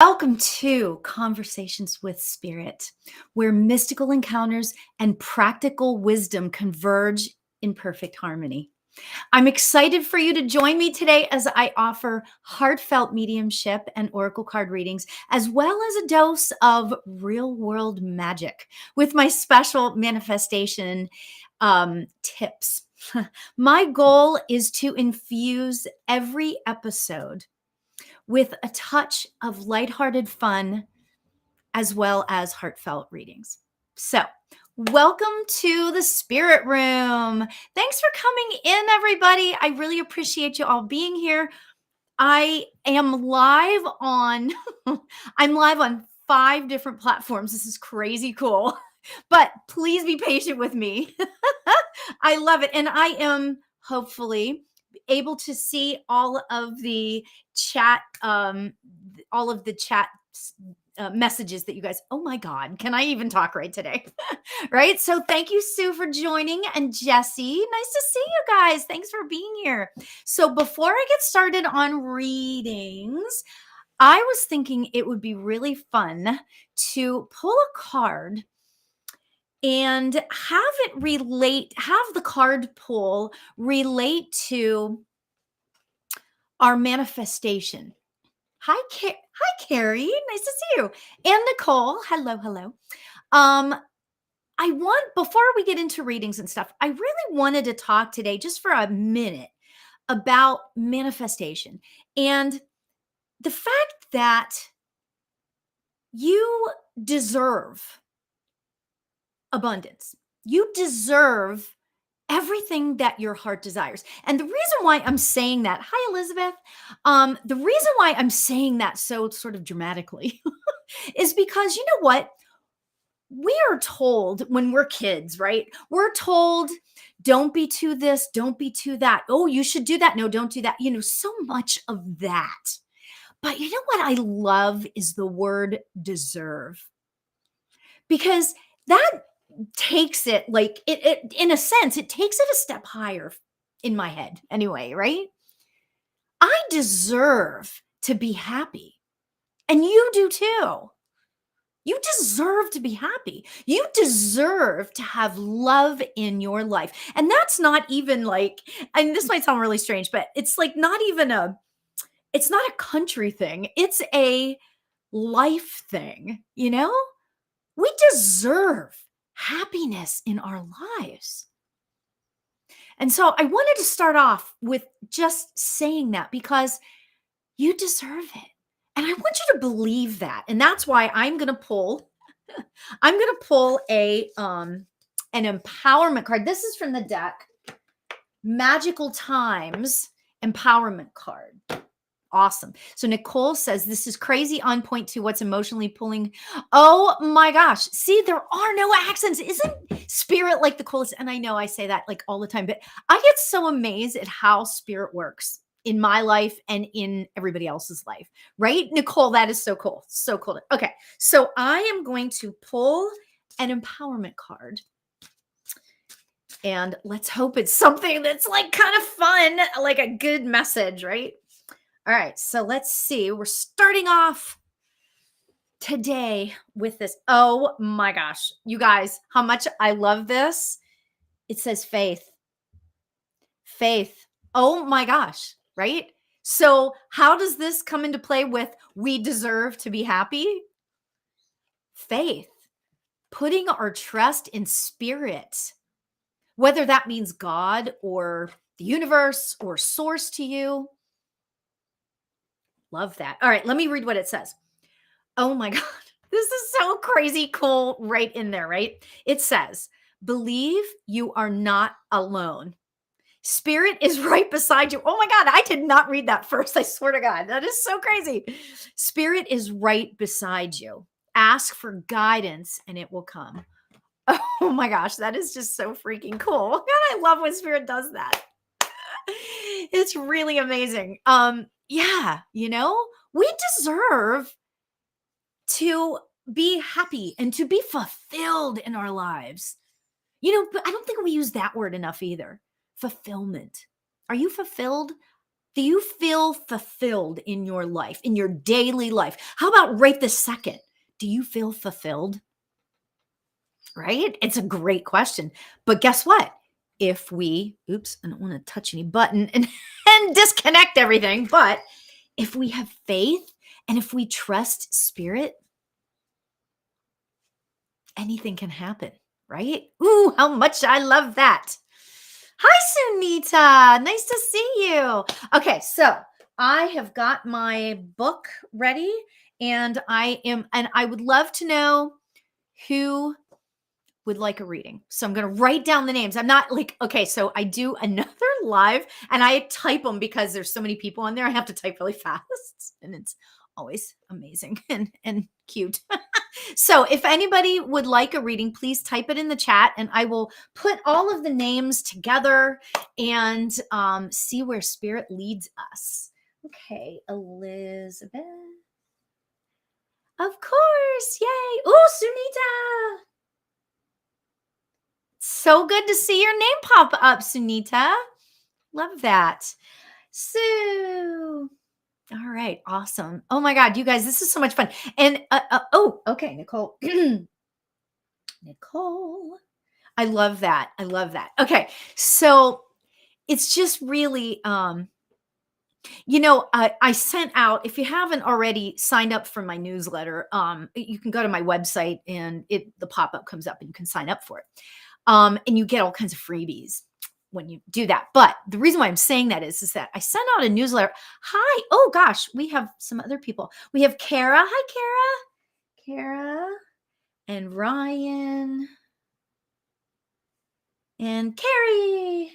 Welcome to Conversations with Spirit, where mystical encounters and practical wisdom converge in perfect harmony. I'm excited for you to join me today as I offer heartfelt mediumship and oracle card readings, as well as a dose of real world magic with my special manifestation tips. My goal is to infuse every episode with a touch of lighthearted fun as well as heartfelt readings. So, welcome to the Spirit Room. Thanks for coming in, everybody. I really appreciate you all being here. I am live on I'm live on 5 different platforms. This is crazy cool. But please be patient with me. I love it, and I am hopefully able to see all of the chat messages that you guys, oh my God, can I even talk right today? Right? So thank you, Sue, for joining, and Jesse. Nice to see you guys. Thanks for being here. So before I get started on readings, I was thinking it would be really fun to pull a card and have the card pull relate to our manifestation. Hi, Carrie. Nice to see you. And Nicole. Hello. Before we get into readings and stuff, I really wanted to talk today just for a minute about manifestation and the fact that you deserve abundance. You deserve everything that your heart desires. And the reason why I'm saying that, hi, Elizabeth. The reason why I'm saying that so sort of dramatically is because you know what? We are told when we're kids, right? We're told, don't be too this, don't be too that. Oh, you should do that. No, don't do that. So much of that. But you know what I love is the word deserve. Because that takes it like it in a sense, it takes it a step higher in my head anyway, right? I deserve to be happy. And you do too. You deserve to be happy. You deserve to have love in your life. And that's not even like, and this might sound really strange, but it's like it's not a country thing. It's a life thing, We deserve happiness in our lives. And so I wanted to start off with just saying that because you deserve it. And I want you to believe that. And that's why I'm going to pull a an empowerment card. This is from the deck Magical Times Empowerment Card. Awesome. So Nicole says, this is crazy on point to what's emotionally pulling. Oh my gosh. See, there are no accents. Isn't spirit like the coolest? And I know I say that like all the time, but I get so amazed at how spirit works in my life and in everybody else's life. Right? Nicole, that is so cool. So cool. Okay. So I am going to pull an empowerment card. And let's hope it's something that's like kind of fun, like a good message, right? All right, so let's see. We're starting off today with this. Oh my gosh, you guys, how much I love this. It says faith. Faith. Oh my gosh, right? So how does this come into play with we deserve to be happy? Faith. Putting our trust in spirit, whether that means God or the universe or source to you. Love that. All right, let me read what it says. Oh my God. This is so crazy cool right in there, right? It says, believe you are not alone. Spirit is right beside you. Oh my God, I did not read that first. I swear to God, that is so crazy. Spirit is right beside you. Ask for guidance and it will come. Oh my gosh, that is just so freaking cool. God, I love when Spirit does that. It's really amazing. Yeah, we deserve to be happy and to be fulfilled in our lives. But I don't think we use that word enough either. Fulfillment. Are you fulfilled? Do you feel fulfilled in your life, in your daily life? How about right this second? Do you feel fulfilled? Right? It's a great question. But guess what? If we, oops, I don't want to touch any button and, and disconnect everything, but if we have faith and if we trust spirit, anything can happen, right? Ooh, how much I love that. Hi, Sunita. Nice to see you. Okay, so I have got my book ready and I would love to know who would like a reading. So I'm going to write down the names. I'm not like, okay, so I do another live and I type them because there's so many people on there. I have to type really fast and it's always amazing and cute. So if anybody would like a reading, please type it in the chat and I will put all of the names together and see where spirit leads us. Okay, Elizabeth. Of course. Yay. Oh, Sunita. So good to see your name pop up, Sunita. Love that. Sue. All right. Awesome. Oh my God, you guys, this is so much fun. And oh, okay, Nicole. Nicole. I love that. I love that. Okay. So it's just really I sent out, if you haven't already signed up for my newsletter, you can go to my website and the pop-up comes up and you can sign up for it. And you get all kinds of freebies when you do that. But the reason why I'm saying that is that I sent out a newsletter. Hi. Oh gosh, we have some other people. We have Kara. Hi, Kara. Kara and Ryan and Carrie.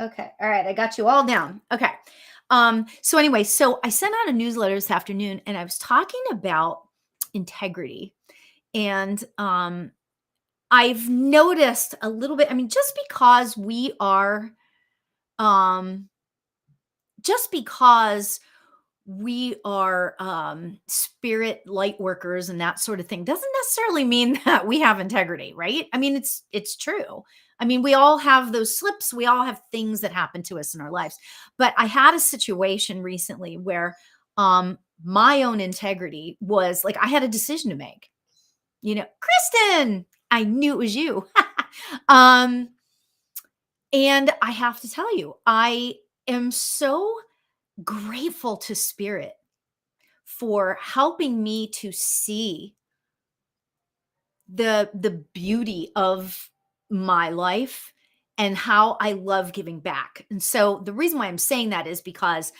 Okay. All right. I got you all down. Okay. So anyway, so I sent out a newsletter this afternoon and I was talking about integrity. And I've noticed a little bit, I mean, just because we are spirit light workers and that sort of thing doesn't necessarily mean that we have integrity, right? I mean, it's true. I mean, we all have those slips, we all have things that happen to us in our lives. But I had a situation recently where my own integrity was like, I had a decision to make. Kristen, I knew it was you. And I have to tell you, I am so grateful to spirit for helping me to see the beauty of my life and how I love giving back. And so the reason why I'm saying that is because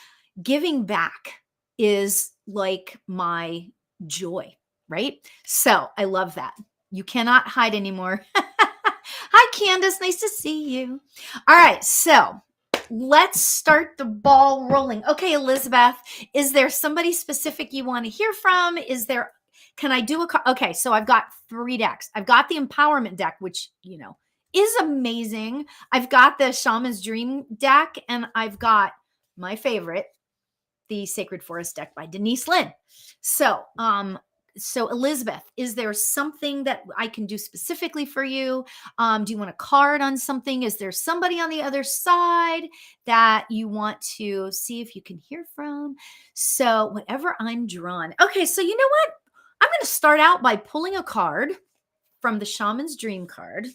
giving back is like my joy, right? So I love that. You cannot hide anymore. Hi, Candace. Nice to see you. All right. So let's start the ball rolling. Okay, Elizabeth, is there somebody specific you want to hear from? Can I do okay, so I've got 3 decks. I've got the empowerment deck, which, is amazing. I've got the Shaman's Dream deck, and I've got my favorite, the Sacred Forest deck by Denise Lynn. So Elizabeth, is there something that I can do specifically for you? Do you want a card on something? Is there somebody on the other side that you want to see if you can hear from? So whatever I'm drawn. Okay, so you know what? I'm going to start out by pulling a card from the Shaman's Dream card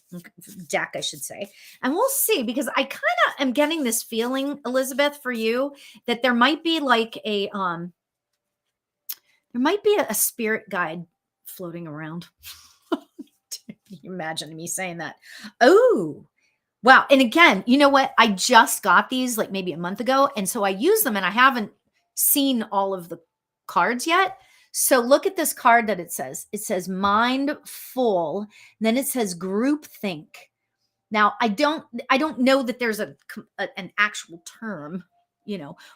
deck, I should say. And we'll see, because I kind of am getting this feeling, Elizabeth, for you, that there might be like a spirit guide floating around. Can you imagine me saying that? Oh, wow. And again, you know what? I just got these like maybe a month ago. And so I use them and I haven't seen all of the cards yet. So look at this card that it says. It says mindful. Then it says group think. Now, I don't know that there's an actual term,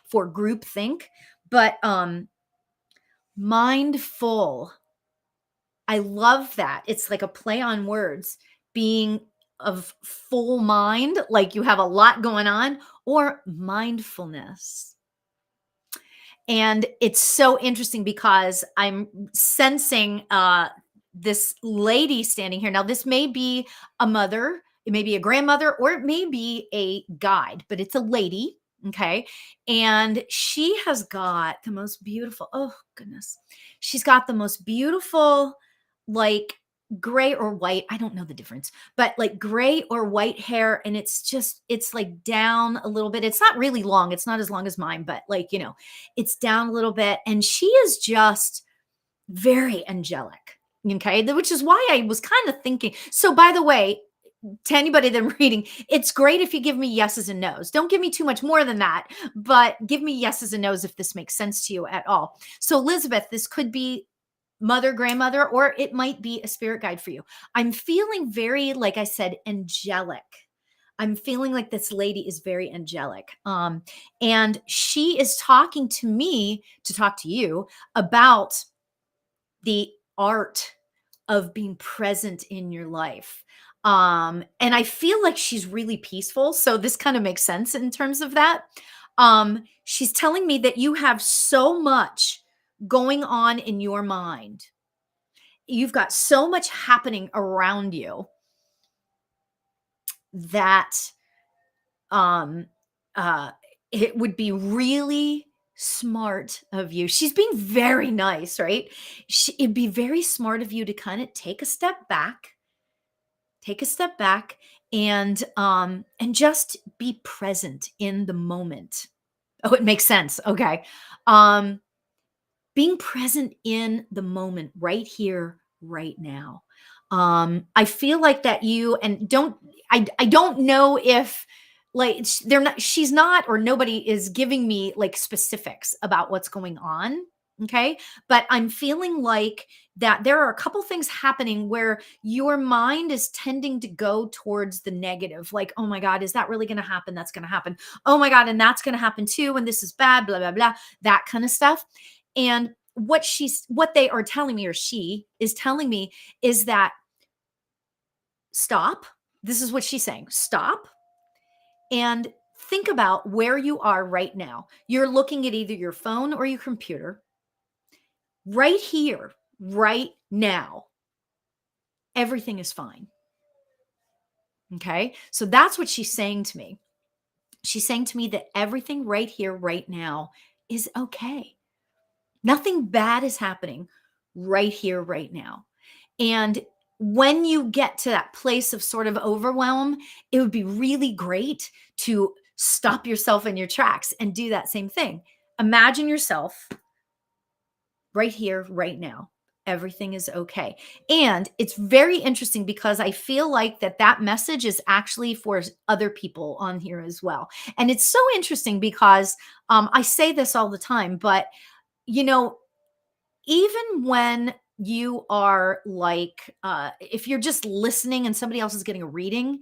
for group think, but mindful. I love that. It's like a play on words, being of full mind, like you have a lot going on, or mindfulness. And it's so interesting because I'm sensing this lady standing here. Now, this may be a mother, it may be a grandmother, or it may be a guide, but it's a lady. Okay. And she has got the most beautiful, oh goodness. She's got the most beautiful, like gray or white. I don't know the difference, but like gray or white hair. And it's like down a little bit. It's not really long. It's not as long as mine, but like, it's down a little bit. And she is just very angelic. Okay. Which is why I was kind of thinking. So, by the way, to anybody that I'm reading, it's great if you give me yeses and nos. Don't give me too much more than that, but give me yeses and nos if this makes sense to you at all. So, Elizabeth, this could be mother, grandmother, or it might be a spirit guide for you. I'm feeling very, like I said, angelic. I'm feeling like this lady is very angelic. And she is talking to me to talk to you about the art of being present in your life. And I feel like she's really peaceful. So this kind of makes sense in terms of that. She's telling me that you have so much going on in your mind. You've got so much happening around you that um uh it would be really smart of you. She's being very nice, right? It'd be very smart of you to kind of take a step back and just be present in the moment. Oh, it makes sense. Okay. Um being present in the moment right here, right now. I feel like that you and don't I don't know if like they're not she's not or nobody is giving me like specifics about what's going on. Okay. But I'm feeling like that there are a couple things happening where your mind is tending to go towards the negative. Like, oh my God, is that really going to happen? That's going to happen. Oh my God. And that's going to happen too. And this is bad, blah, blah, blah, that kind of stuff. And what they are telling me, or she is telling me, is that stop. This is what she's saying. Stop and think about where you are right now. You're looking at either your phone or your computer. Right here, right now, everything is fine. Okay. So that's what she's saying to me. She's saying to me that everything right here, right now is okay. Nothing bad is happening right here, right now. And when you get to that place of sort of overwhelm, it would be really great to stop yourself in your tracks and do that same thing. Imagine yourself right here, right now. Everything is okay. And it's very interesting because I feel like that message is actually for other people on here as well. And it's so interesting because I say this all the time, but you know, even when you are like, if you're just listening and somebody else is getting a reading,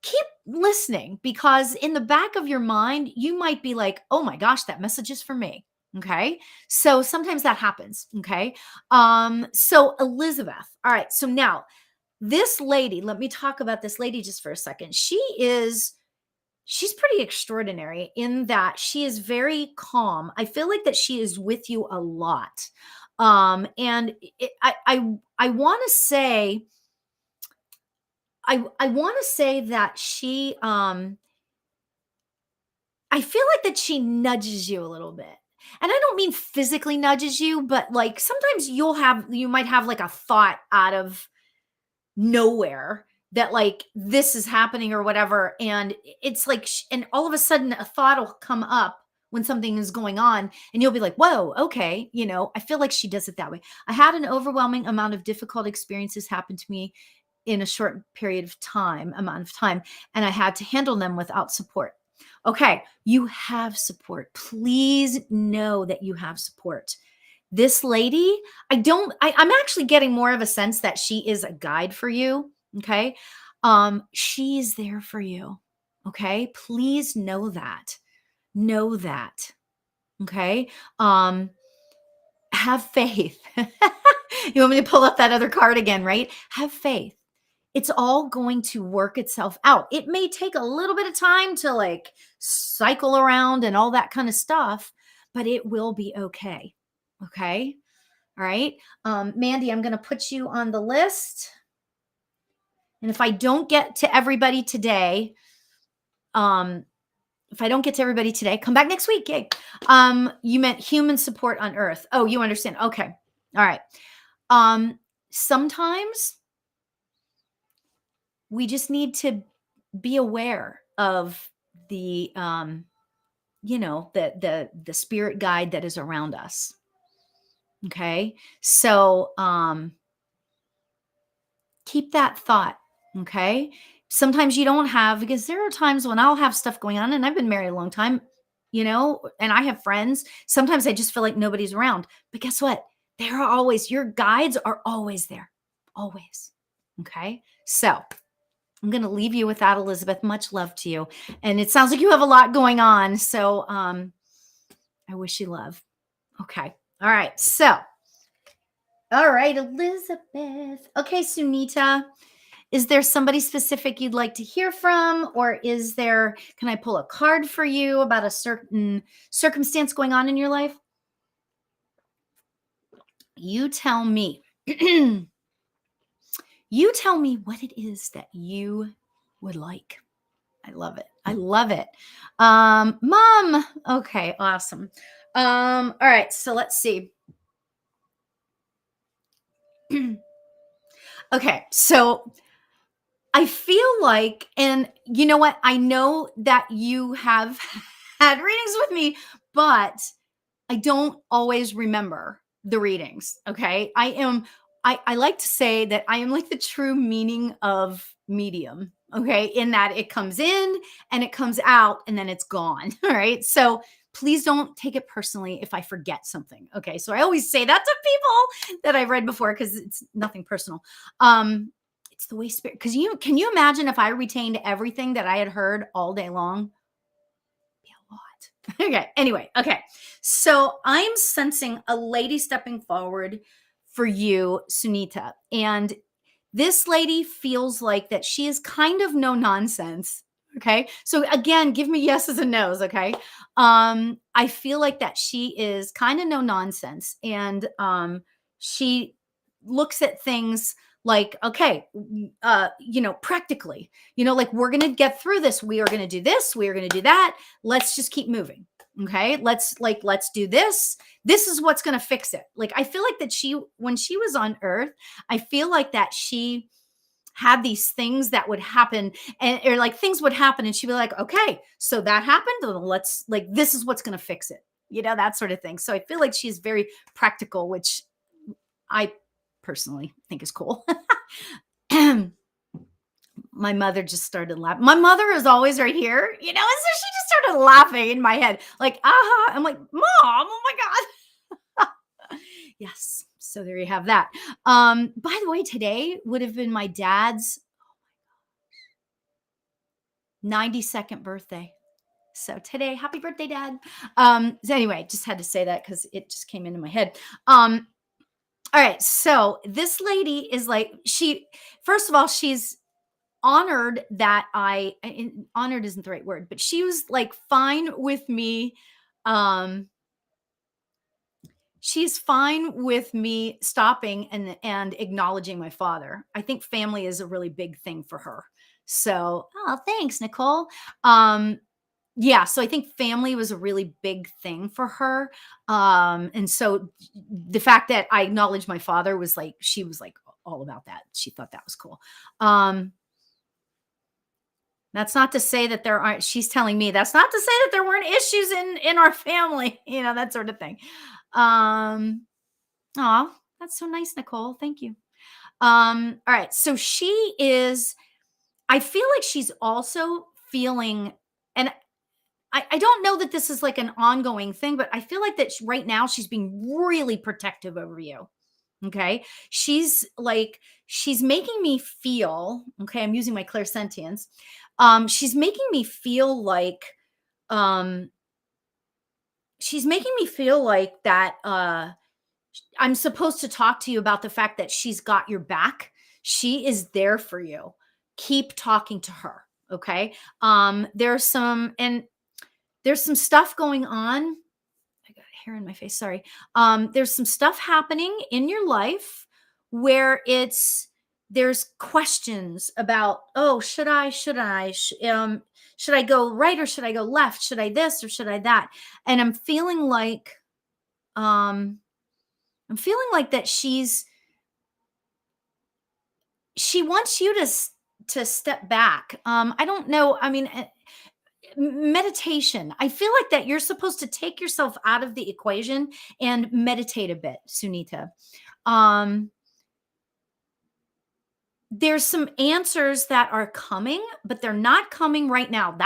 keep listening because in the back of your mind, you might be like, oh my gosh, that message is for me. Okay. So sometimes that happens. Okay. So Elizabeth, all right. So now this lady, let me talk about this lady just for a second. She's pretty extraordinary in that she is very calm. I feel like that she is with you a lot. And I want to say, I want to say that I feel like that she nudges you a little bit. And I don't mean physically nudges you, but like sometimes you might have like a thought out of nowhere that like this is happening or whatever. And it's like, and all of a sudden a thought will come up when something is going on and you'll be like, whoa, okay. I feel like she does it that way. I had an overwhelming amount of difficult experiences happen to me in a short amount of time, and I had to handle them without support. Okay, you have support. Please know that you have support. This lady, I'm actually getting more of a sense that she is a guide for you. Okay. She's there for you. Okay. Please know that. Know that. Okay. Have faith. You want me to pull up that other card again, right? Have faith. It's all going to work itself out. It may take a little bit of time to like cycle around and all that kind of stuff, but it will be okay. Okay. All right. Mandy, I'm going to put you on the list. And if I don't get to everybody today, If I don't get to everybody today, come back next week. Yay. You meant human support on earth. Oh, you understand. Okay. All right. Sometimes we just need to be aware of the the spirit guide that is around us. Okay. So keep that thought. Okay. Sometimes you don't have, because there are times when I'll have stuff going on, and I've been married a long time, and I have friends. Sometimes I just feel like nobody's around. But guess what? There are always, your guides are always there. Always. Okay. So I'm going to leave you with that, Elizabeth. Much love to you. And it sounds like you have a lot going on. So I wish you love. Okay. All right. So, all right, Elizabeth. Okay, Sunita. Is there somebody specific you'd like to hear from? Or can I pull a card for you about a certain circumstance going on in your life? You tell me. You tell me what it is that you would like. I love it. I love it. Mom. Okay, awesome. All right, so let's see. Okay, so I feel like, and you know what? I know that you have had readings with me, but I don't always remember the readings. Okay. I like to say that I am like the true meaning of medium. Okay. In that it comes in and it comes out and then it's gone. All right. So please don't take it personally if I forget something. Okay. So I always say that to people that I've read before because it's nothing personal. It's the way spirit, because can you imagine if I retained everything that I had heard all day long? Be a lot. Okay. Anyway. Okay. So I'm sensing a lady stepping forward for you, Sunita. And this lady feels like that she is kind of no nonsense. Okay. So again, give me yeses and nos. Okay. I feel like that she is kind of no nonsense. And she looks at things like, okay, practically, like we're going to get through this. We are going to do this. We are going to do that. Let's just keep moving. Okay. Let's do this. This is what's going to fix it. Like, I feel like that when she was on earth, I feel like that she had these things that would happen, or like things would happen and she'd be like, okay, so that happened. Let's, like, this is what's going to fix it. That sort of thing. So I feel like she's very practical, which I personally think is cool. My mother just started laughing. My mother is always right here, and so she just started laughing in my head, like, aha. I'm like, Mom, oh my God. Yes. So there you have that. By the way, today would have been my dad's 92nd birthday. So today, happy birthday, Dad. So anyway, just had to say that because it just came into my head. All right. So this lady is like, first of all, she's honored that honored isn't the right word, but she was like fine with me. She's fine with me stopping and acknowledging my father. I think family is a really big thing for her. So, oh, thanks, Nicole. Yeah, so I think family was a really big thing for her. And so the fact that I acknowledged my father was like, she was like all about that. She thought that was cool. That's not to say that there aren't, she's telling me that's not to say that there weren't issues in our family, that sort of thing. Aw, that's so nice, Nicole. Thank you. All right. So I feel like she's also feeling, and I don't know that this is like an ongoing thing, but I feel like that right now she's being really protective over you. Okay. She's making me feel, okay, I'm using my clairsentience. She's making me feel like, that, I'm supposed to talk to you about the fact that she's got your back. She is there for you. Keep talking to her. Okay. There's some stuff going on. I got hair in my face. Sorry. There's some stuff happening in your life where it's there's questions about, oh, should I go right or should I go left? Should I this or should I that? And um I'm feeling like that she wants you to step back. I don't know. I mean, meditation. I feel like that you're supposed to take yourself out of the equation and meditate a bit, Sunita. Um, there's some answers that are coming, but they're not coming right now.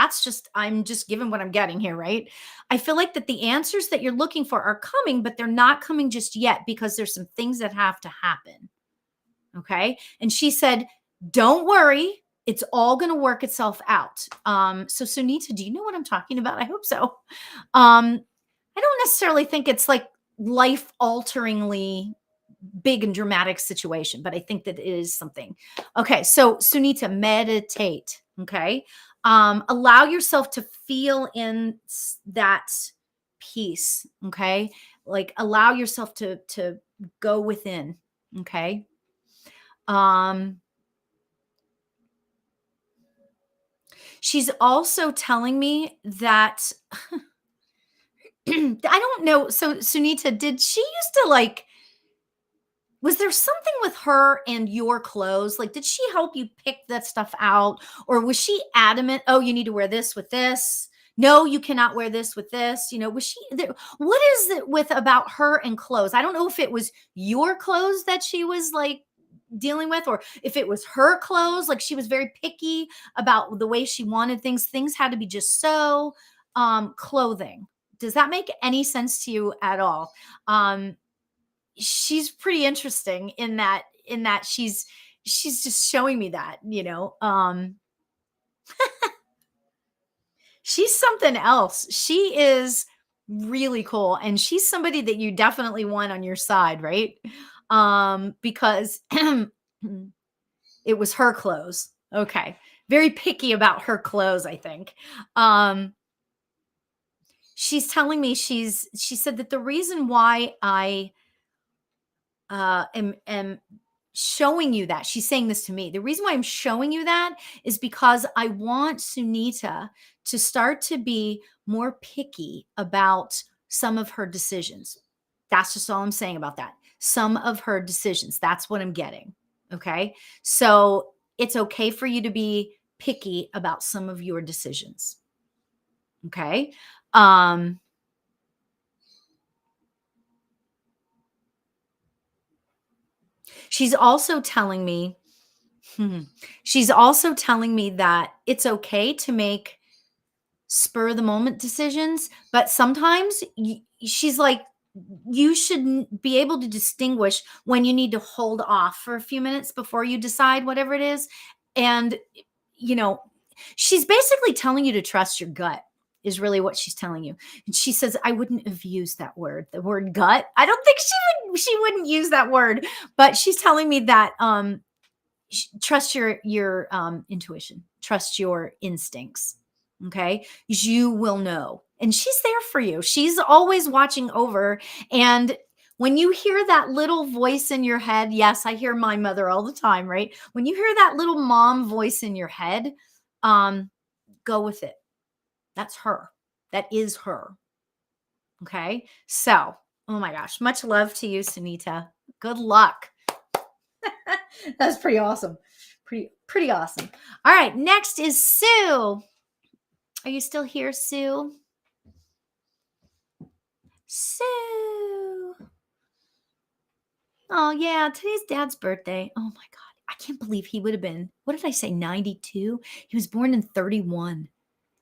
I'm just giving what I'm getting here, right? I feel like that the answers that you're looking for are coming, but they're not coming just yet because there's some things that have to happen. Okay. And she said, don't worry. It's all going to work itself out. So Sunita, do you know what I'm talking about? I hope so. I don't necessarily think it's like life alteringly big and dramatic situation, but I think that it is something. Okay. So Sunita, meditate. Okay. Allow yourself to feel in that peace. Okay. Like allow yourself to go within. Okay. Um, she's also telling me that I don't know. So, Sunita, did she used to like, was there something with her and your clothes? Like, did she help you pick that stuff out? Or was she adamant, oh, you need to wear this with this? No, you cannot wear this with this. Was she there? What is it with about her and clothes? I don't know if it was your clothes that she was like dealing with, or if it was her clothes. Like she was very picky about the way she wanted things. Things had to be just so. Clothing. Does that make any sense to you at all? She's pretty interesting in that she's just showing me that. She's something else. She is really cool, and she's somebody that you definitely want on your side, right? Because it was her clothes. Okay. Very picky about her clothes, I think. She's telling me she said that the reason why I am showing you that, she's saying this to me. The reason why I'm showing you that is because I want Sunita to start to be more picky about some of her decisions. That's just all I'm saying about that. Some of her decisions. That's what I'm getting. Okay. So it's okay for you to be picky about some of your decisions. Okay. Um, she's also telling me She's also telling me that it's okay to make spur of the moment decisions, but sometimes she's like, you should be able to distinguish when you need to hold off for a few minutes before you decide whatever it is. And, you know, she's basically telling you to trust your gut, is really what she's telling you. And she says, I wouldn't have used that word, the word gut. I don't think she wouldn't use that word, but she's telling me that trust your intuition, trust your instincts. Okay, you will know, and she's there for you. She's always watching over. And when you hear that little voice in your head, yes, I hear my mother all the time, right? When you hear that little mom voice in your head, um go with it. That's her. That is her. Okay, so oh my gosh, much love to you, Sunita. Good luck. That's pretty awesome. Pretty awesome. All right, next is Sue. Are you still here, Sue? Sue. Oh yeah, today's Dad's birthday. Oh my God, I can't believe he would have been. What did I say? 92. He was born in 31.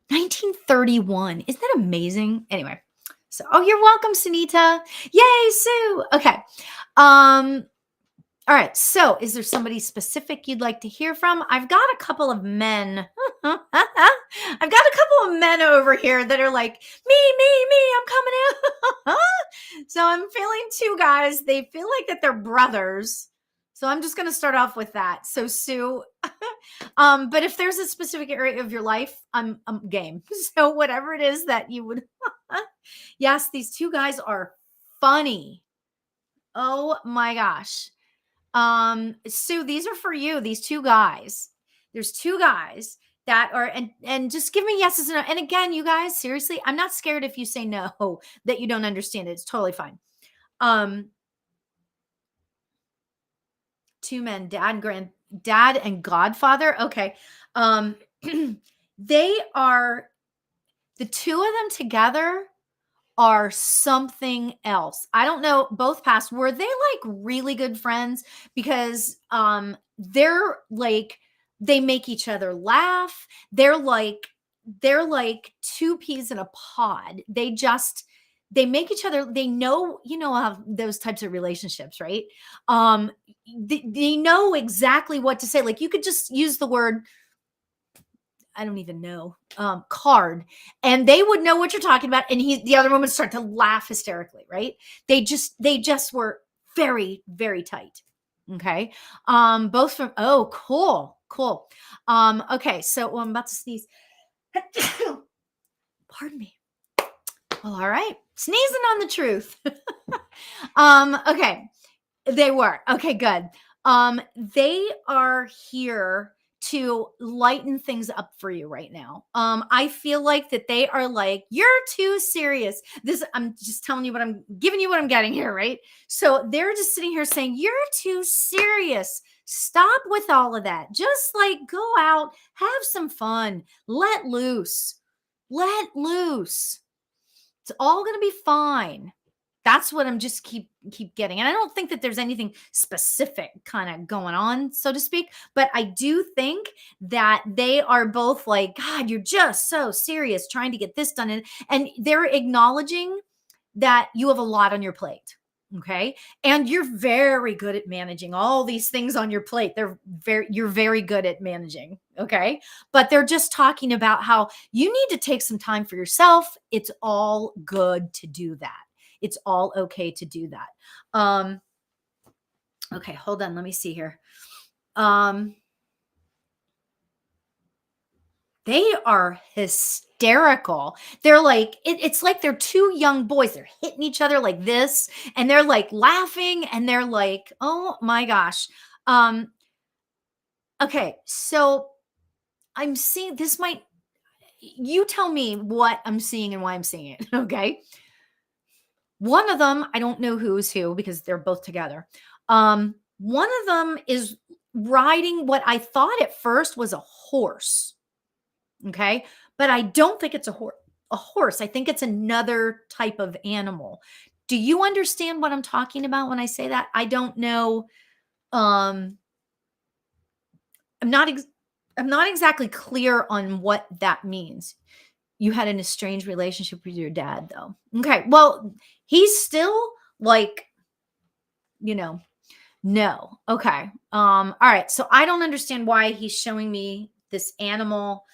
1931. Isn't that amazing? Anyway, so oh, you're welcome, Sunita. Yay, Sue. Okay. All right. So, is there somebody specific you'd like to hear from? I've got a couple of men. I've got a couple of men over here that are like, me, I'm coming out. So, I'm feeling two guys. They feel like that they're brothers. So, I'm just going to start off with that. So, Sue, but if there's a specific area of your life, I'm game. So, whatever it is that you would, yes, these two guys are funny. Oh my gosh. Sue, these are for you, these two guys. There's two guys that are, and just give me yeses and no. And again, you guys, seriously, I'm not scared if you say no, that you don't understand it. It's totally fine. Um, two men, dad and godfather. Okay. Um, they are, the two of them together are something else. I don't know, both past, were they like really good friends? Because they're like, they make each other laugh. They're like two peas in a pod. They make each other, they know, how those types of relationships, right? Um they know exactly what to say. Like you could just use the word, I don't even know, card, and they would know what you're talking about, and the other one would start to laugh hysterically, right? They just were very, very tight. Okay. Both from, oh, cool, cool. Okay, so I'm about to sneeze. Pardon me. Well, all right. Sneezing on the truth. Okay. They were. Okay, good. They are here to lighten things up for you right now. I feel like that they are like, you're too serious. This, I'm just telling you what I'm giving you what I'm getting here, right? So they're just sitting here saying, you're too serious. Stop with all of that. Just like go out, have some fun, let loose. Let loose. It's all going to be fine. That's what I'm just keep getting. And I don't think that there's anything specific kind of going on, so to speak, but I do think that they are both like, God, you're just so serious trying to get this done. And they're acknowledging that you have a lot on your plate. Okay. And you're very good at managing all these things on your plate. You're very good at managing. Okay. But they're just talking about how you need to take some time for yourself. It's all good to do that. It's all okay to do that. Okay, hold on. Let me see here. They are hysterical. They're like, it's like they're two young boys. They're hitting each other like this, and they're like laughing, and they're like, oh my gosh. Okay, so I'm seeing this might, you tell me what I'm seeing and why I'm seeing it. Okay. One of them, I don't know who's who because they're both together. One of them is riding what I thought at first was a horse. Okay. But I don't think it's a horse. I think it's another type of animal. Do you understand what I'm talking about when I say that? I don't know. Um, I'm not I'm not exactly clear on what that means. You had an estranged relationship with your dad, though. Okay. Well, he's still like, you know, no. Okay. All right. So I don't understand why he's showing me this animal.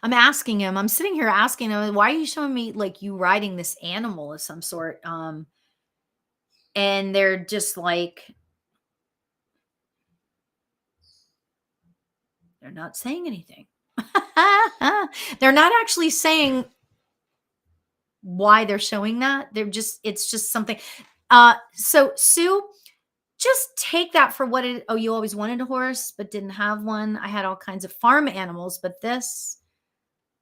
I'm asking him, I'm sitting here asking him, why are you showing me like you riding this animal of some sort? And they're just like, they're not saying anything. They're not actually saying why they're showing that. It's just something. So Sue, just take that for what it, oh, you always wanted a horse, but didn't have one. I had all kinds of farm animals, but this,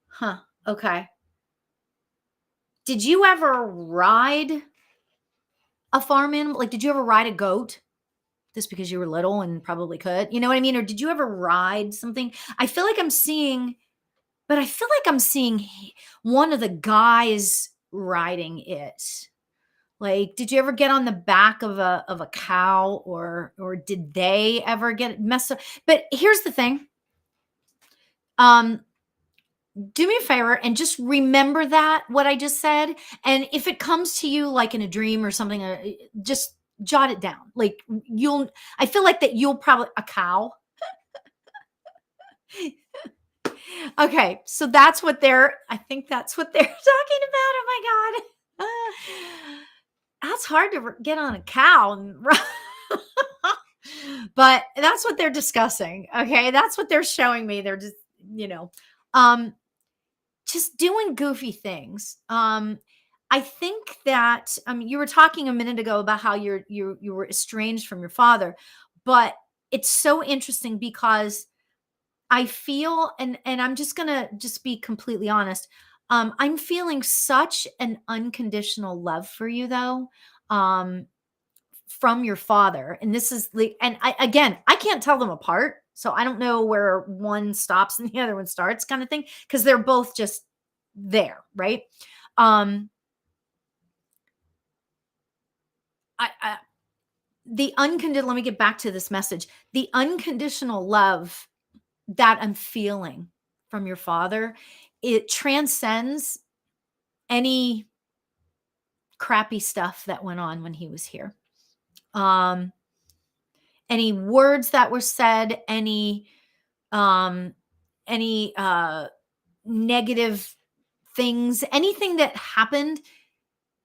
huh. Okay. Did you ever ride a farm animal? Like, did you ever ride a goat? Just because you were little and probably could, you know what I mean? Or did you ever ride something? I feel like I'm seeing, but I feel like I'm seeing one of the guys riding it. Like, did you ever get on the back of a cow, or did they ever get messed up? But here's the thing. Um, do me a favor and just remember that what I just said. And if it comes to you like in a dream or something, just jot it down. Like I feel like that you'll probably, a cow. Okay. So I think that's what they're talking about. Oh my God. That's hard to get on a cow. But that's what they're discussing. Okay. That's what they're showing me. They're just, you know, um, just doing goofy things. I think that you were talking a minute ago about how you were estranged from your father, but it's so interesting because I feel, and I'm just gonna just be completely honest. I'm feeling such an unconditional love for you, though, um, from your father. And this is the, and I again, I can't tell them apart, so I don't know where one stops and the other one starts, kind of thing, because they're both just there, right? Um, I the unconditional. Let me get back to this message. The unconditional love that I'm feeling from your father, it transcends any crappy stuff that went on when he was here. Um, any words that were said, um, any negative things, anything that happened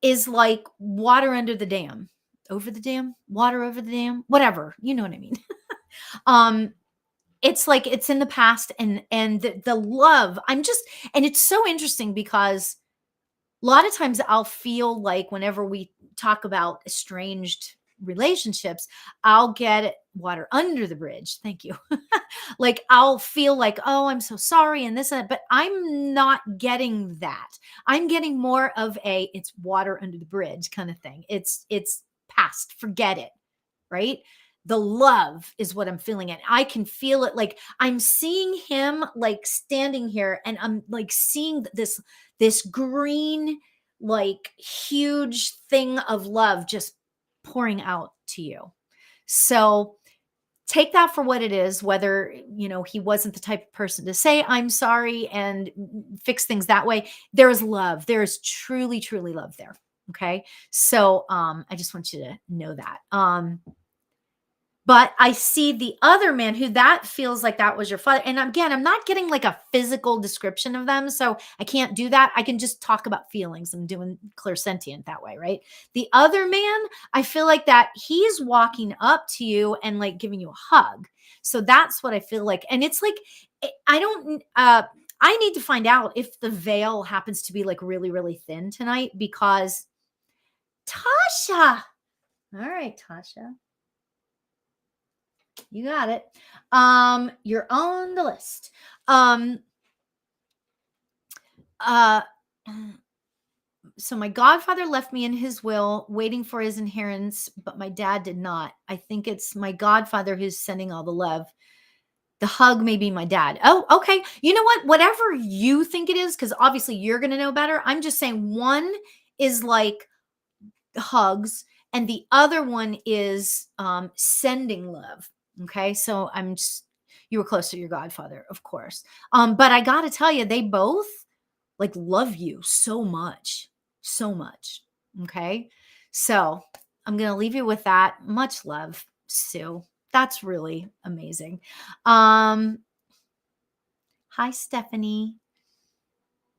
is like water under the dam, over the dam, water over the dam, whatever. You know what I mean? um, it's like it's in the past, and the love. And it's so interesting because a lot of times I'll feel like whenever we talk about estranged relationships, I'll get water under the bridge. Thank you. Like I'll feel like, oh, I'm so sorry and this and that, but I'm not getting that. I'm getting more of a it's water under the bridge kind of thing. It's past, forget it, right? The love is what I'm feeling. And I can feel it. Like I'm seeing him like standing here, and I'm like seeing this green, like huge thing of love just pouring out to you. So take that for what it is, whether he wasn't the type of person to say I'm sorry and fix things that way. There is love. There is truly, truly love there. Okay. So I just want you to know that. But I see the other man who that feels like that was your father. And again, I'm not getting like a physical description of them. So I can't do that. I can just talk about feelings. I'm doing clairsentient that way, right? The other man, I feel like that he's walking up to you and like giving you a hug. So that's what I feel like. And it's like, I don't, I need to find out if the veil happens to be like really, really thin tonight because Tasha. All right, Tasha. You got it. You're on the list. Um, uh, so my godfather left me in his will, waiting for his inheritance, but my dad did not. I think it's my godfather who's sending all the love. The hug may be my dad. Oh, okay. You know what? Whatever you think it is, because obviously you're going to know better. I'm just saying one is like hugs, and the other one is sending love. Okay, so you were close to your godfather, of course. But I got to tell you, they both like love you so much, so much. Okay, so I'm gonna leave you with that. Much love, Sue. That's really amazing. Hi, Stephanie.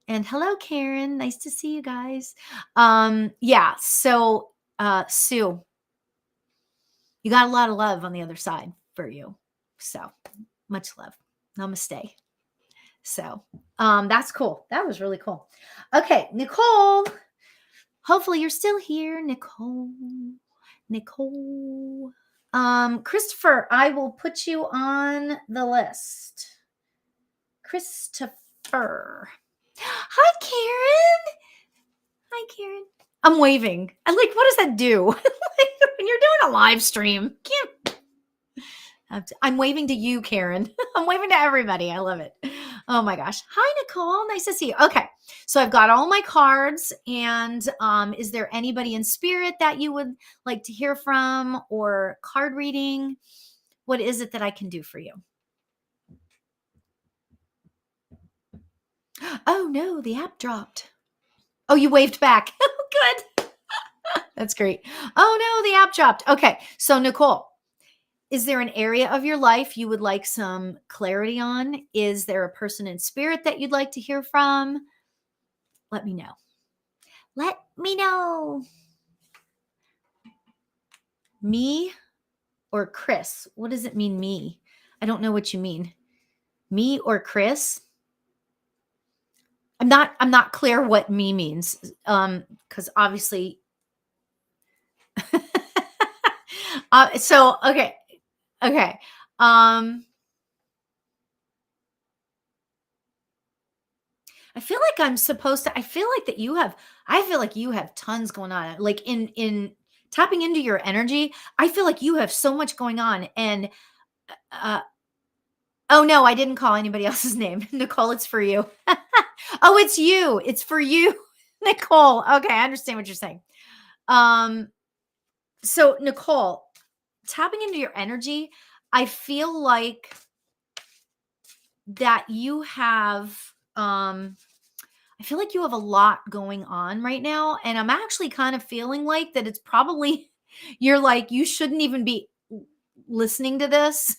And hello, Karen. Nice to see you guys. Yeah, so Sue, you got a lot of love on the other side for you. So much love. Namaste. So that's cool. That was really cool. Okay, Nicole. Hopefully you're still here, Nicole. Nicole. Christopher, I will put you on the list. Christopher. Hi, Karen. Hi, Karen. I'm waving. I like, what does that do? When you're doing a live stream, can't I'm waving to you, Karen. I'm waving to everybody. I love it. Oh my gosh. Hi, Nicole. Nice to see you. Okay. So I've got all my cards. And is there anybody in spirit that you would like to hear from or card reading? What is it that I can do for you? Oh no, the app dropped. Oh, you waved back. Good. That's great. Oh no, the app dropped. Okay. So Nicole, is there an area of your life you would like some clarity on? Is there a person in spirit that you'd like to hear from? Let me know. Let me know. Me or Chris? What does it mean, me? I don't know what you mean. Me or Chris? I'm not clear what "me" means, because obviously so okay, okay, um, I feel like that you have I feel like you have tons going on, like, in tapping into your energy, I feel like you have so much going on, and, uh oh, no, I didn't call anybody else's name. Nicole, it's for you. Oh, it's you. It's for you, Nicole. Okay, I understand what you're saying. Um, so Nicole, tapping into your energy, I feel like that you have um I feel like you have a lot going on right now, and I'm actually kind of feeling like that it's probably you're like you shouldn't even be listening to this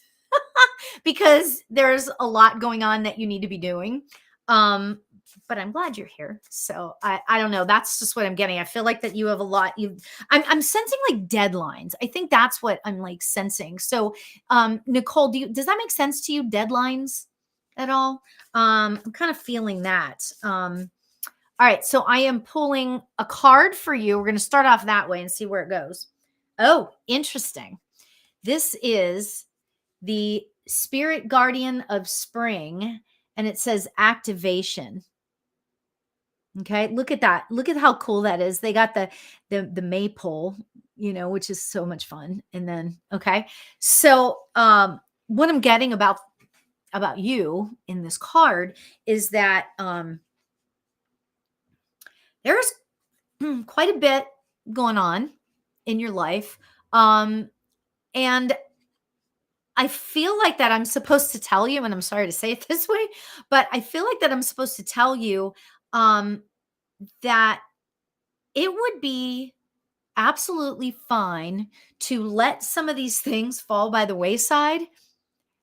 because there's a lot going on that you need to be doing. Um, but I'm glad you're here. So I don't know. That's just what I'm getting. I feel like that you have a lot. I'm sensing like deadlines. I think that's what I'm like sensing. So Nicole, does that make sense to you? Deadlines at all? I'm kind of feeling that. All right. So I am pulling a card for you. We're going to start off that way and see where it goes. Oh, interesting. This is the spirit guardian of spring, and it says activation. Okay, look at that. Look at how cool that is. They got the maypole, which is so much fun. And then okay, so what I'm getting about you in this card is that there's quite a bit going on in your life, and I feel like that I'm supposed to tell you, and I'm sorry to say it this way, but I feel like that I'm supposed to tell you um, that it would be absolutely fine to let some of these things fall by the wayside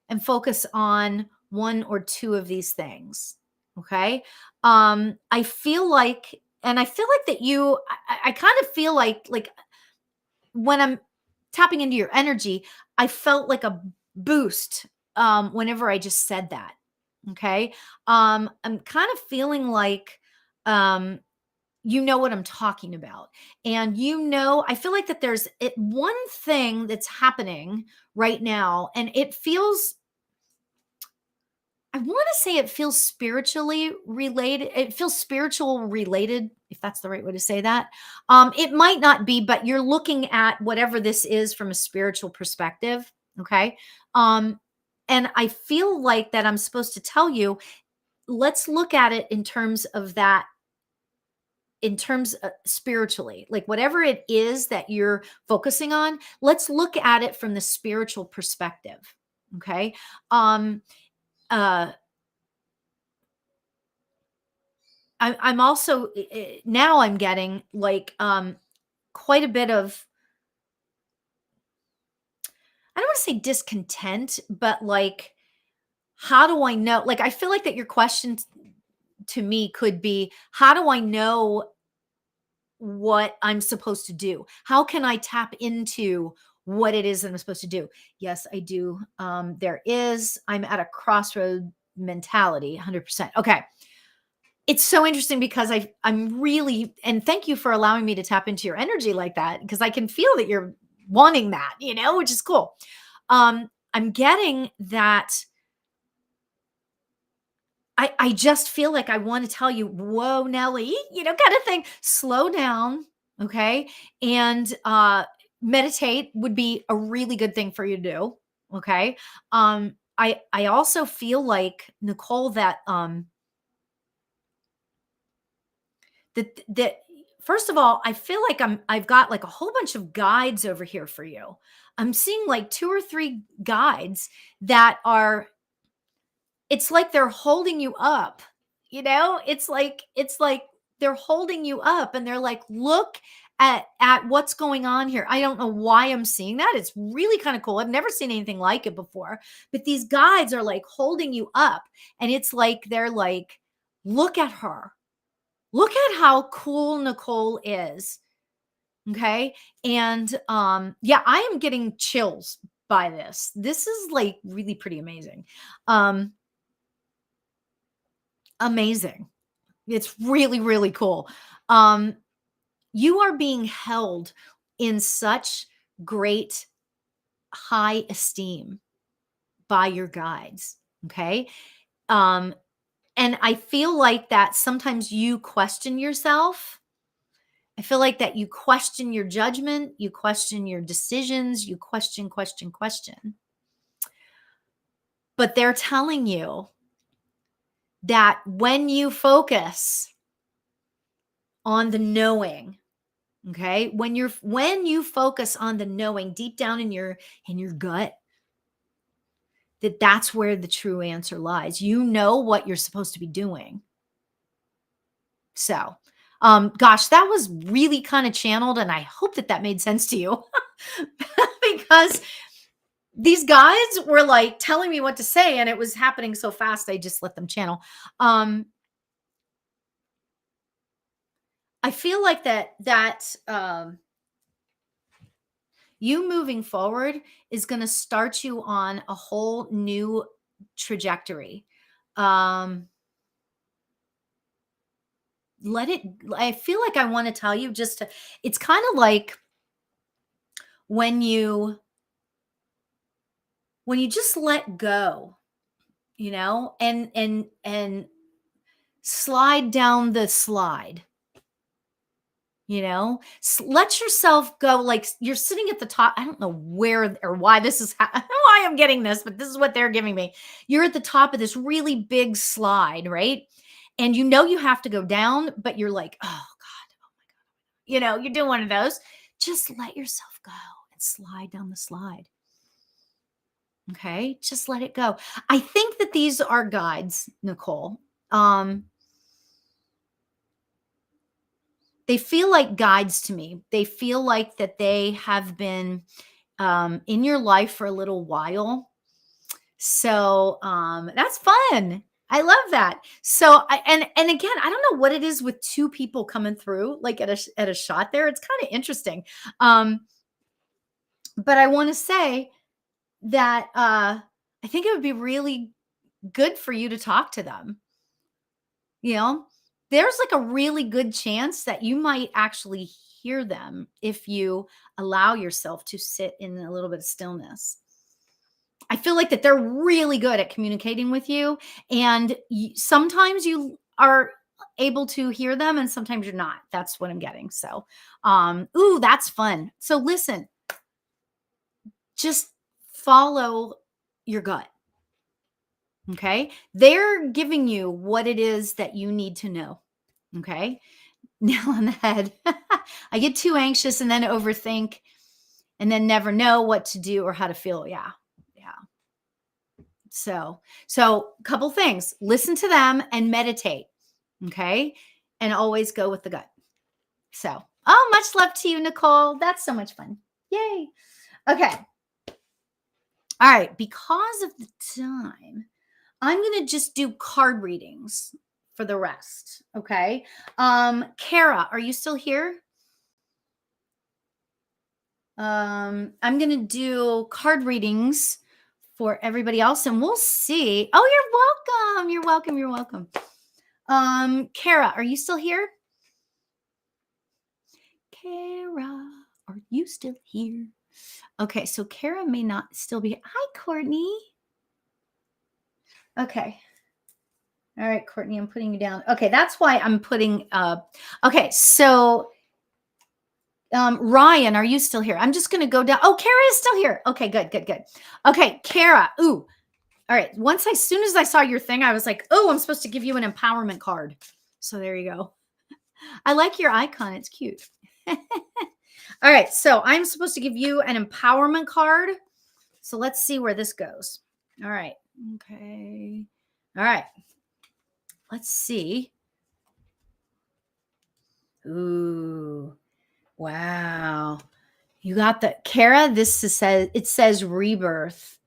and focus on one or two of these things. Okay. I feel like, and I feel like that I kind of feel like when I'm tapping into your energy, I felt like a boost whenever I just said that. Okay. I'm kind of feeling like um, you know what I'm talking about. And I feel like that one thing that's happening right now, and it feels I want to say it feels spiritually related. It feels spiritual related, if that's the right way to say that. It might not be, but you're looking at whatever this is from a spiritual perspective. Okay. Um, and I feel like that I'm supposed to tell you, let's look at it in terms of that, in terms spiritually, like whatever it is that you're focusing on, let's look at it from the spiritual perspective. Okay. Um, uh, I'm also now I'm getting like quite a bit of I don't want to say discontent, but like how do I know? Like I feel like that your question to me could be how do I know what I'm supposed to do? How can I tap into what it is that I'm supposed to do? Yes, I do. I'm at a crossroad mentality 100%. Okay. It's so interesting because I'm really and thank you for allowing me to tap into your energy like that because I can feel that you're wanting that, which is cool. I'm getting that I just feel like I want to tell you, whoa, Nelly, kind of thing. Slow down, okay? And meditate would be a really good thing for you to do. Okay. I also feel like, Nicole, that that first of all, I feel like I've got like a whole bunch of guides over here for you. I'm seeing like two or three guides that are it's like they're holding you up. It's like they're holding you up and they're like, look at what's going on here. I don't know why I'm seeing that. It's really kind of cool. I've never seen anything like it before. But these guides are like holding you up and it's like they're like, look at her. Look at how cool Nicole is. Okay? And yeah, I am getting chills by this. This is like really pretty amazing. Um amazing. It's really, really cool. Um, you are being held in such great high esteem by your guides. Okay. Um, and I feel like that sometimes you question yourself. I feel like that you question your judgment, you question your decisions, you question. But they're telling you that when you focus on the knowing, okay? When you focus on the knowing deep down in your gut, that's where the true answer lies. You know what you're supposed to be doing. So, gosh, that was really kind of channeled, and I hope that that made sense to you because these guys were like telling me what to say, and it was happening so fast. I just let them channel. I feel like you moving forward is going to start you on a whole new trajectory. Um, I feel like I want to tell you it's kind of like when you just let go, and slide down the slide. Let yourself go. Like you're sitting at the top. I don't know where or why this is why I'm getting this, but this is what they're giving me. You're at the top of this really big slide, right? And you have to go down, but you're like, oh God, you're doing one of those. Just let yourself go and slide down the slide. Okay, just let it go. I think that these are guides, Nicole. They feel like guides to me. They feel like that they have been in your life for a little while. So that's fun. I love that. So and again, I don't know what it is with two people coming through like at a shot there. It's kind of interesting. But I want to say that I think it would be really good for you to talk to them. You know, there's like a really good chance that you might actually hear them if you allow yourself to sit in a little bit of stillness. I feel like that they're really good at communicating with you, and sometimes you are able to hear them and sometimes you're not. That's what I'm getting. So, ooh, that's fun. So listen, just follow your gut. Okay? They're giving you what it is that you need to know. Okay? Nail on the head. I get too anxious and then overthink and then never know what to do or how to feel. Yeah. Yeah. So couple things. Listen to them and meditate. Okay? And always go with the gut. So, oh, much love to you, Nicole. That's so much fun. Yay. Okay. All right. Because of the time, I'm going to just do card readings for the rest. Okay. Kara, are you still here? I'm going to do card readings for everybody else and we'll see. Oh, you're welcome. You're welcome. You're welcome. Kara, are you still here? Kara, are you still here? Okay. So Kara may not still be here. Hi, Courtney. Okay. All right, Courtney, I'm putting you down. Okay, that's why I'm putting okay, so Ryan, are you still here? I'm just gonna go down. Oh, Kara is still here. Okay, good. Okay, Kara. Ooh. All right. As soon as I saw your thing, I was like, oh, I'm supposed to give you an empowerment card. So there you go. I like your icon. It's cute. All right. So I'm supposed to give you an empowerment card. So let's see where this goes. All right. Okay. All right. Let's see. Ooh, wow. You got the Kara. It says rebirth.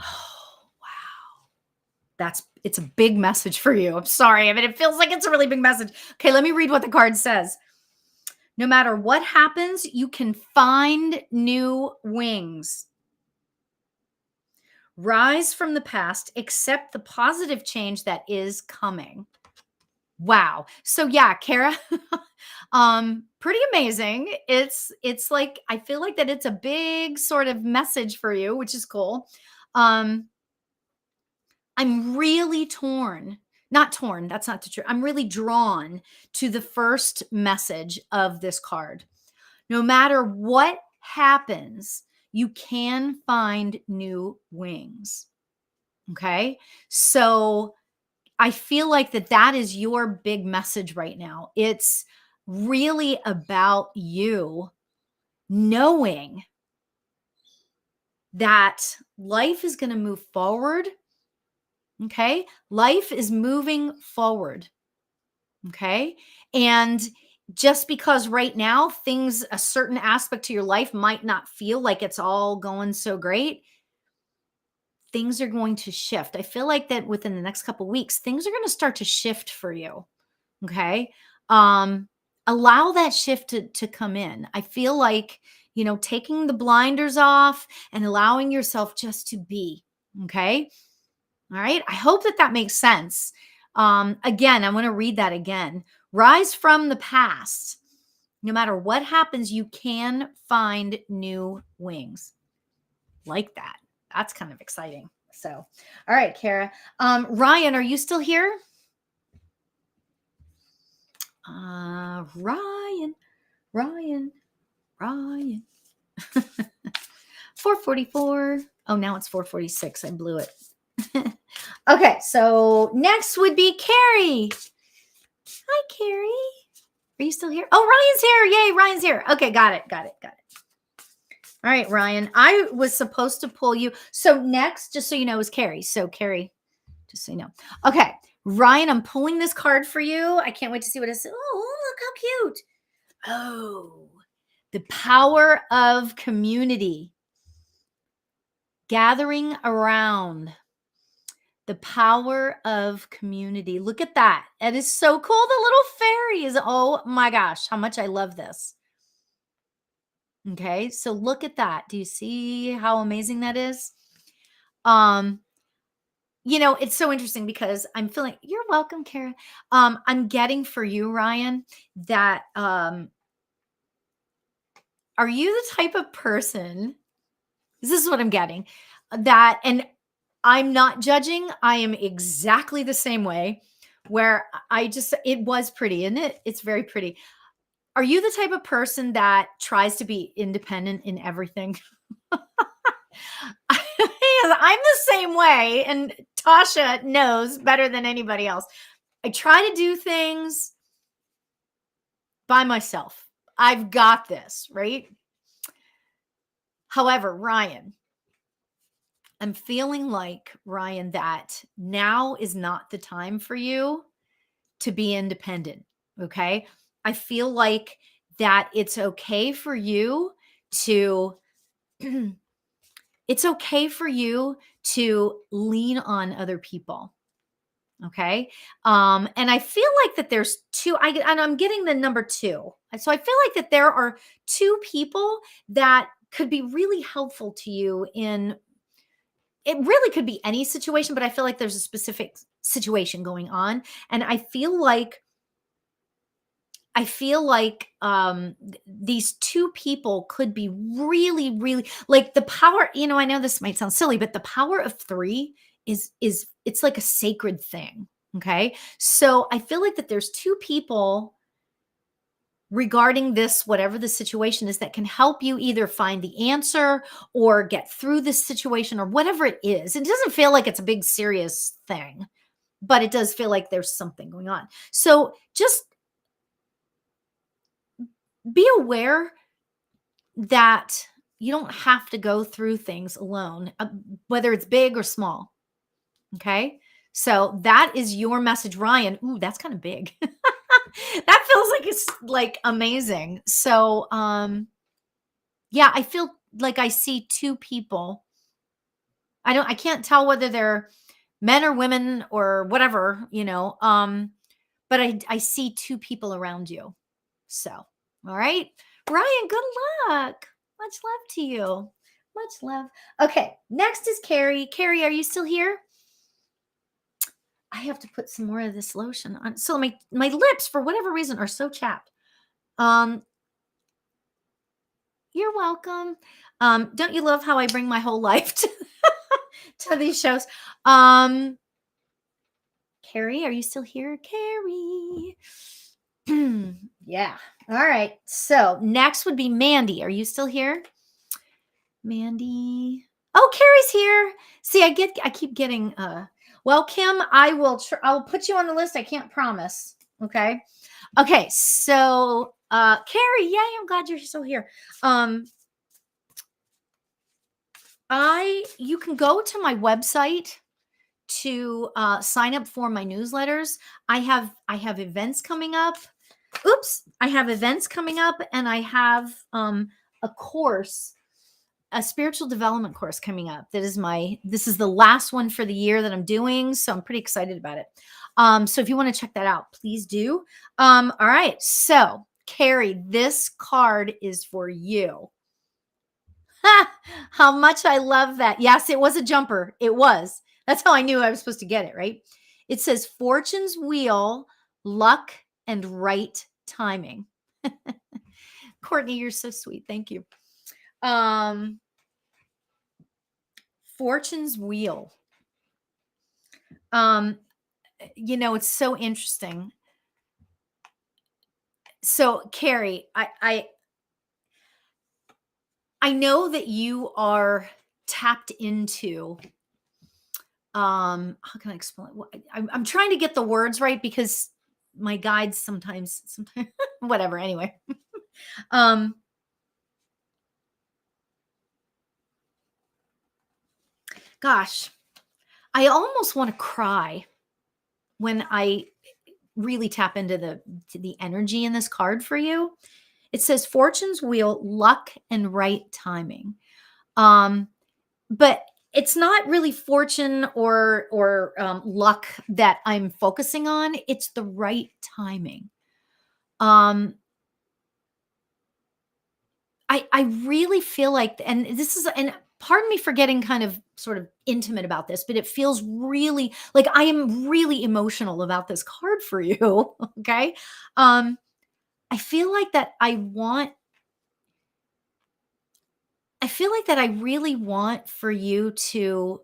Oh, wow. It's a big message for you. I'm sorry. I mean, it feels like it's a really big message. Okay, let me read what the card says. No matter what happens, you can find new wings. Rise from the past, accept the positive change that is coming. Wow. So yeah, Kara, pretty amazing. It's like I feel like that it's a big sort of message for you, which is cool. Um, I'm really torn. Not torn, that's not the truth. I'm really drawn to the first message of this card. No matter what happens, you can find new wings. Okay? So I feel like that is your big message right now. It's really about you knowing that life is going to move forward. Okay? Life is moving forward. Okay? And just because right now things, a certain aspect to your life might not feel like it's all going so great, things are going to shift. I feel like that within the next couple weeks, things are going to start to shift for you. Okay. Um, Allow that shift to come in. I feel like, taking the blinders off and allowing yourself just to be. Okay. All right. I hope that makes sense. Again, I want to read that again. Rise from the past. No matter what happens, you can find new wings. Like that. That's kind of exciting. So, all right, Kara. Ryan, are you still here? Ryan, Ryan, Ryan. 444. Oh, now it's 446. I blew it. Okay, so next would be Carrie. Hi, Carrie. Are you still here? Oh, Ryan's here. Yay, Ryan's here. Okay, got it. All right, Ryan. I was supposed to pull you. So next, just so you know, is Carrie. So Carrie, just so you know. Okay, Ryan, I'm pulling this card for you. I can't wait to see what it says. Oh, look how cute. Oh, the power of community. Gathering around. The power of community. Look at that. It is so cool. The little fairies. Oh my gosh, how much I love this. Okay, so look at that. Do you see how amazing that is? Um, it's so interesting because I'm feeling you're welcome, Kara. I'm getting for you, Ryan, that are you the type of person? This is what I'm getting. That and I'm not judging. I am exactly the same way where it was pretty, isn't it? It's very pretty. Are you the type of person that tries to be independent in everything? I'm the same way, and Tasha knows better than anybody else. I try to do things by myself. I've got this, right? However, Ryan, I'm feeling like, Ryan, that now is not the time for you to be independent. Okay. I feel like that it's okay for you to it's okay for you to lean on other people. Okay. And I feel like that there's and I'm getting the number two. So I feel like that there are two people that could be really helpful to you in it really could be any situation, but I feel like there's a specific situation going on. And these two people could be really, really like the power. I know this might sound silly, but the power of three is it's like a sacred thing. Okay. So I feel like that there's two people regarding this, whatever the situation is, that can help you either find the answer or get through this situation or whatever it is. It doesn't feel like it's a big, serious thing, but it does feel like there's something going on. So just be aware that you don't have to go through things alone, whether it's big or small. Okay. So that is your message, Ryan. Ooh, that's kind of big. That feels like it's like amazing. So, yeah, I feel like I see two people. I can't tell whether they're men or women or whatever, but I see two people around you. So, all right. Ryan, good luck. Much love to you. Much love. Okay, next is Carrie. Carrie, are you still here? I have to put some more of this lotion on. So my lips, for whatever reason, are so chapped. Um, you're welcome. Don't you love how I bring my whole life to these shows? Um, Carrie, are you still here? Carrie. Yeah. All right. So next would be Mandy. Are you still here? Mandy. Oh, Carrie's here. See, I keep getting well, Kim, I will put you on the list. I can't promise. Okay. Okay. So Carrie, yay, I'm glad you're still here. You can go to my website to sign up for my newsletters. I have events coming up. Oops, I have events coming up, and I have a course, a spiritual development course coming up. This is the last one for the year that I'm doing, so I'm pretty excited about it. So if you want to check that out, please do. All right, so Carrie, this card is for you. How much I love that. Yes, it was a jumper. It was. That's how I knew I was supposed to get it, right? It says Fortune's Wheel, Luck, and Right Timing. Courtney, you're so sweet. Thank you. Fortune's Wheel. It's so interesting. So, Carrie, I know that you are tapped into how can I explain? I'm trying to get the words right because my guides sometimes whatever. Anyway, um, gosh, I almost want to cry when I really tap into the energy in this card for you. It says Fortune's Wheel, Luck, and Right Timing. But it's not really fortune or luck that I'm focusing on. It's the right timing. I really feel like, and pardon me for getting kind of sort of intimate about this, but it feels really like I am really emotional about this card for you. Okay. I feel like that I feel like that I really want for you to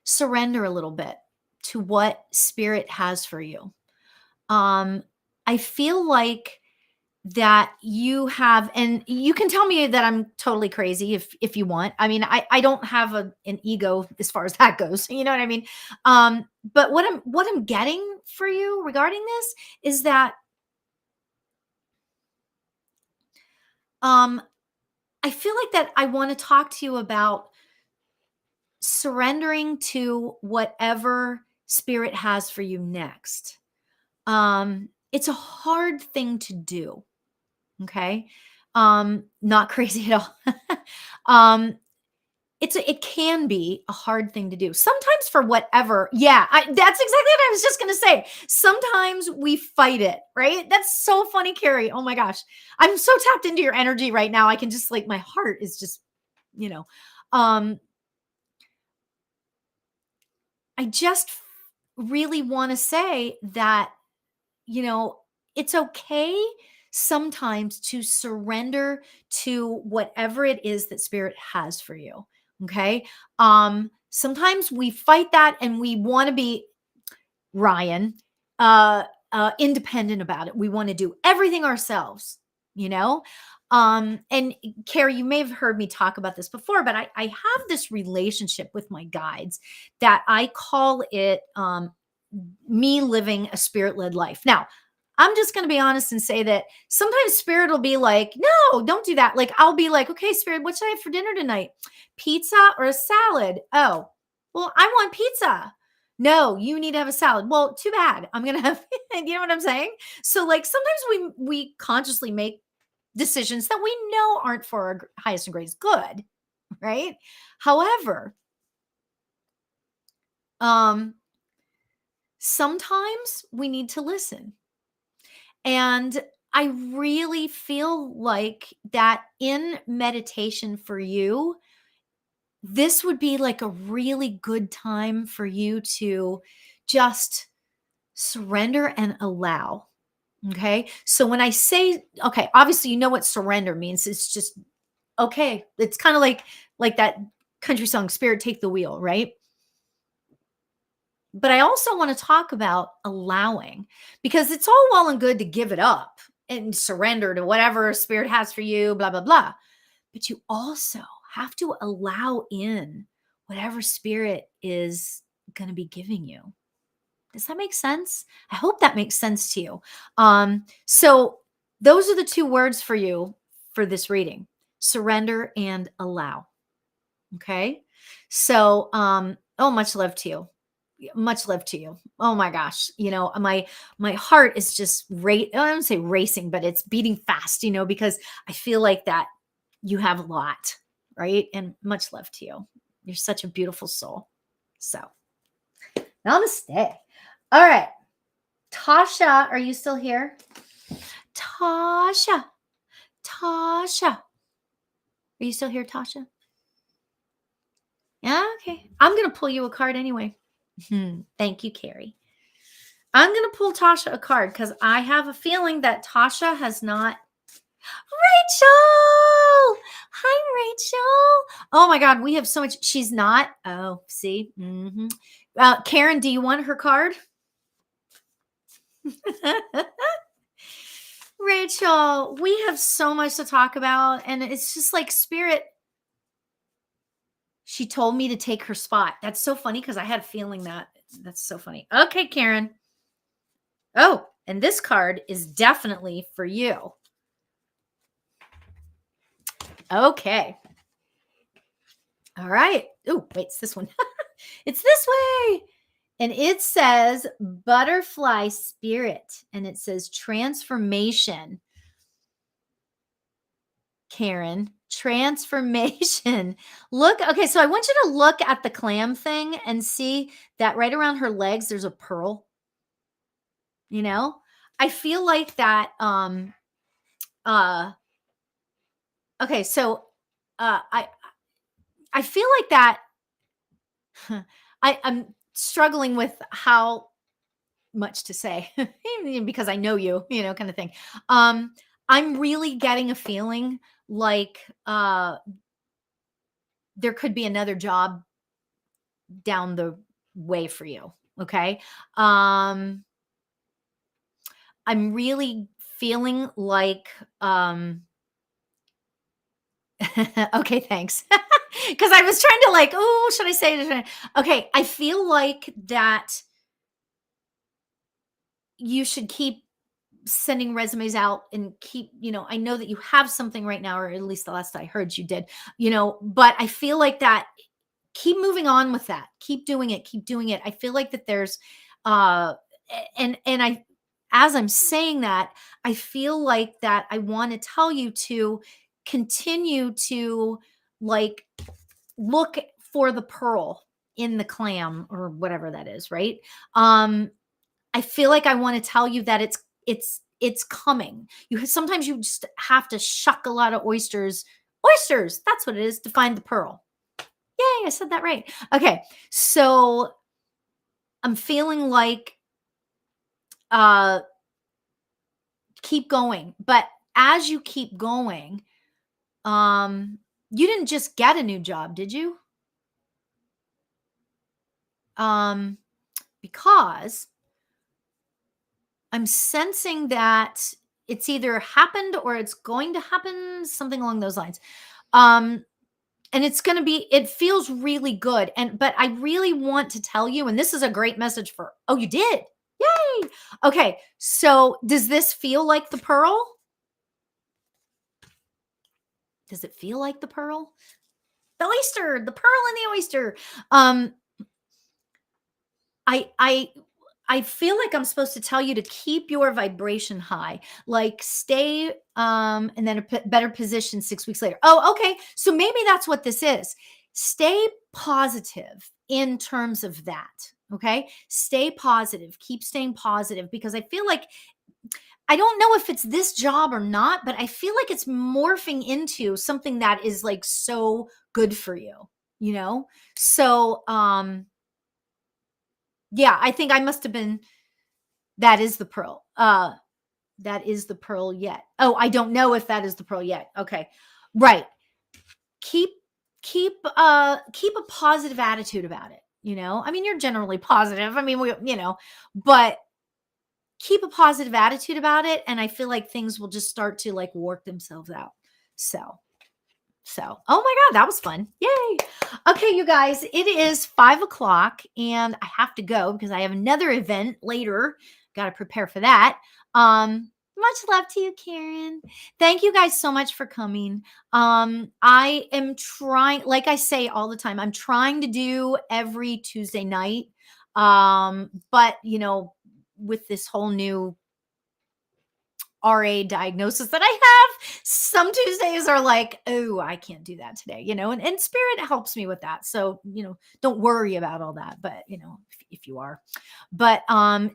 surrender a little bit to what spirit has for you. I feel like that you have, and you can tell me that I'm totally crazy if you want. I mean, I don't have an ego as far as that goes. You know what I mean? But what I'm getting for you regarding this is that um I feel like that I want to talk to you about surrendering to whatever spirit has for you next. It's a hard thing to do. Okay. Not crazy at all. um, it can be a hard thing to do. Sometimes for whatever. Yeah, that's exactly what I was just gonna say. Sometimes we fight it, right? That's so funny, Carrie. Oh my gosh. I'm so tapped into your energy right now. I can just like my heart is just, you know. Um, I just really want to say that, you know, it's okay sometimes to surrender to whatever it is that spirit has for you. Okay. Sometimes we fight that and we want to be Ryan, uh, independent about it. We want to do everything ourselves, you know? And Carrie, you may have heard me talk about this before, but I have this relationship with my guides that I call it me living a spirit led life. Now, I'm just going to be honest and say that sometimes spirit will be like, no, don't do that. Like, I'll be like, okay, spirit, what should I have for dinner tonight? Pizza or a salad? Oh, well, I want pizza. No, you need to have a salad. Well, too bad. I'm going to have, you know what I'm saying? So like sometimes we consciously make decisions that we know aren't for our highest and greatest good, right? However, um sometimes we need to listen. And I really feel like that in meditation for you, this would be like a really good time for you to just surrender and allow. Okay. So when I say, okay, obviously you know what surrender means. It's just okay. It's kind of like that country song, Spirit Take the Wheel, right? But I also want to talk about allowing, because it's all well and good to give it up and surrender to whatever spirit has for you, blah, blah, blah. But you also have to allow in whatever spirit is going to be giving you. Does that make sense? I hope that makes sense to you. So those are the two words for you for this reading: surrender and allow. Okay. So, oh, much love to you. Much love to you. Oh my gosh. My heart is just I don't say racing, but it's beating fast, because I feel like that you have a lot, right? And much love to you. You're such a beautiful soul. So, namaste. All right. Tasha, are you still here? Tasha. Tasha. Are you still here, Tasha? Yeah, okay. I'm going to pull you a card anyway. Thank you, Carrie. I'm going to pull Tasha a card because I have a feeling that Tasha has not. Rachel! Hi, Rachel. Oh my God, we have so much. She's not. Oh, see? Karen, do you want her card? Rachel, we have so much to talk about, and it's just like spirit. She told me to take her spot. That's so funny because I had a feeling that. That's so funny. Okay, Karen. Oh, and this card is definitely for you. Okay. All right. Oh, wait, it's this one. It's this way. And it says butterfly spirit. And it says transformation. Karen, transformation. Look, okay, so I want you to look at the clam thing and see that right around her legs, there's a pearl. I feel like that, okay, so, I feel like that I'm struggling with how much to say because I know you, kind of thing. I'm really getting a feeling like there could be another job down the way for you. Okay. I'm really feeling like okay, thanks. Because I was trying to oh, should I say it? Okay, I feel like that you should keep sending resumes out and keep, I know that you have something right now, or at least the last I heard you did, but I feel like that keep moving on with that. Keep doing it. Keep doing it. I feel like that there's and I as I'm saying that, I feel like that I want to tell you to continue to like look for the pearl in the clam or whatever that is, right? I feel like I want to tell you that it's coming. Sometimes you just have to shuck a lot of oysters. Oysters, that's what it is, to find the pearl. Yay, I said that right. Okay. So I'm feeling like keep going. But as you keep going, you didn't just get a new job, did you? Because I'm sensing that it's either happened or it's going to happen, something along those lines. And it feels really good. But I really want to tell you, and this is a great message oh, you did. Yay. Okay. So does this feel like the pearl? Does it feel like the pearl? The oyster, the pearl in the oyster. I feel like I'm supposed to tell you to keep your vibration high, like stay and then a better position 6 weeks later. Oh, okay. So maybe that's what this is. Stay positive in terms of that. Okay. Stay positive. Keep staying positive, because I feel like I don't know if it's this job or not, but I feel like it's morphing into something that is like so good for you. you know? So, yeah, I think I must have been that is the pearl. That is the pearl yet. Oh, I don't know if that is the pearl yet. Okay. Right. Keep keep a positive attitude about it, you know? I mean, you're generally positive. I mean, but keep a positive attitude about it, and I feel like things will just start to like work themselves out. So, oh my God, that was fun. Yay. Okay, you guys, it is 5 o'clock and I have to go because I have another event later. Got to prepare for that. Much love to you, Karen. Thank you guys so much for coming. I am trying, like I say all the time, I'm trying to do every Tuesday night. But with this whole new RA diagnosis that I have, some Tuesdays are like, oh, I can't do that today, and spirit helps me with that. So, don't worry about all that, but if you are, but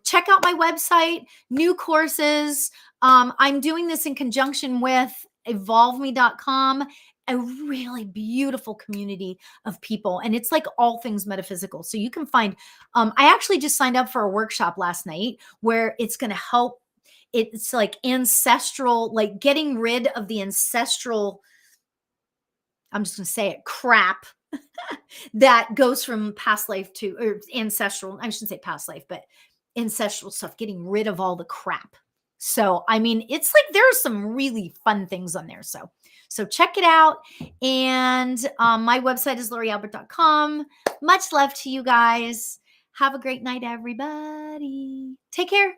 check out my website, new courses. I'm doing this in conjunction with evolveme.com, a really beautiful community of people. And it's like all things metaphysical. So you can find, I actually just signed up for a workshop last night where it's going to help. It's like ancestral, like getting rid of the ancestral, I'm just going to say it, crap that goes from past life to or ancestral. I shouldn't say past life, but ancestral stuff, getting rid of all the crap. So, I mean, it's like there's some really fun things on there. So check it out. And my website is laurialbert.com. Much love to you guys. Have a great night, everybody. Take care.